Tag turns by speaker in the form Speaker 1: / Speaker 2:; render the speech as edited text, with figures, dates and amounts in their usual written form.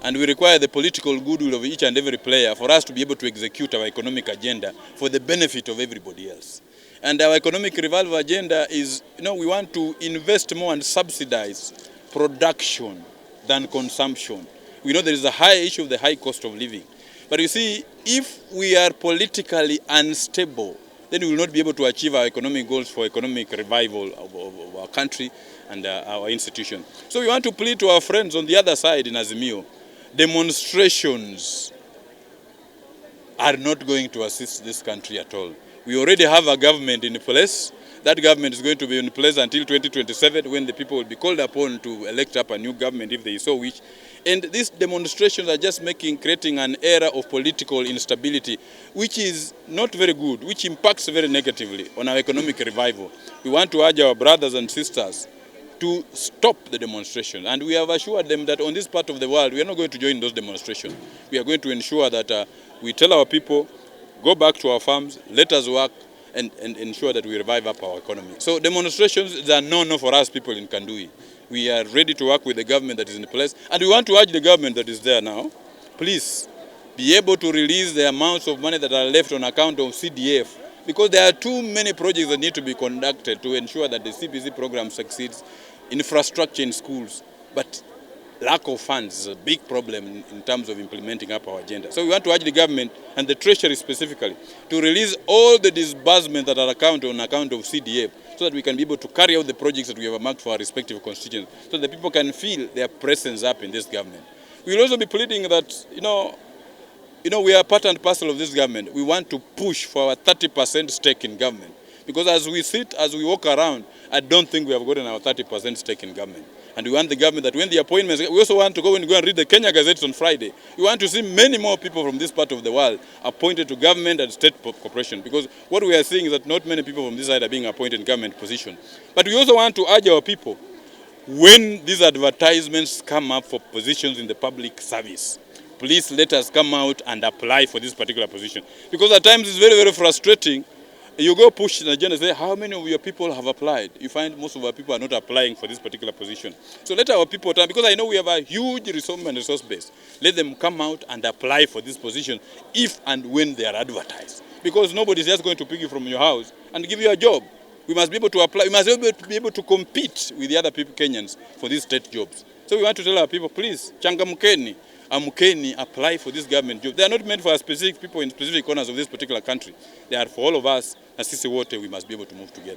Speaker 1: And we require the political goodwill of each and every player for us to be able to execute our economic agenda for the benefit of everybody else. And our economic revival agenda is, we want to invest more and subsidize production than consumption. We know there is a high issue of the high cost of living. But you see, if we are politically unstable, then we will not be able to achieve our economic goals for economic revival of our country and our institution. So we want to plead to our friends on the other side in Azimio. Demonstrations are not going to assist this country at all. We already have a government in place. That government is going to be in place until 2027, when the people will be called upon to elect up a new government if they so wish. And these demonstrations are just creating an era of political instability, which is not very good, which impacts very negatively on our economic revival. We want to urge our brothers and sisters to stop the demonstration. And we have assured them that on this part of the world, we are not going to join those demonstrations. We are going to ensure that we tell our people, go back to our farms, let us work, and ensure that we revive up our economy. So demonstrations are no for us people in Kanduyi. We are ready to work with the government that is in place. And we want to urge the government that is there now, please be able to release the amounts of money that are left on account of CDF, because there are too many projects that need to be conducted to ensure that the CBC program succeeds. Infrastructure in schools, but lack of funds is a big problem in terms of implementing up our agenda. So we want to urge the government and the Treasury specifically to release all the disbursements that are on account of CDF, so that we can be able to carry out the projects that we have marked for our respective constituents, so that people can feel their presence up in this government. We will also be pleading that, we are part and parcel of this government. We want to push for our 30% stake in government. Because as we walk around, I don't think we have gotten our 30% stake in government. And we want the government that when the appointments, we also want to go and read the Kenya Gazettes on Friday. We want to see many more people from this part of the world appointed to government and state corporation. Because what we are seeing is that not many people from this side are being appointed in government position. But we also want to urge our people, when these advertisements come up for positions in the public service, please let us come out and apply for this particular position. Because at times it's very, very frustrating. You go push the agenda and say, how many of your people have applied? You find most of our people are not applying for this particular position. So let our people, because I know we have a huge resource base, let them come out and apply for this position if and when they are advertised. Because nobody is just going to pick you from your house and give you a job. We must be able to apply. We must be able to compete with the other people, Kenyans, for these state jobs. So we want to tell our people, please, changamkeni, amkeni, apply for this government job. They are not meant for specific people in specific corners of this particular country. They are for all of us. As sisi wote, we must be able to move together.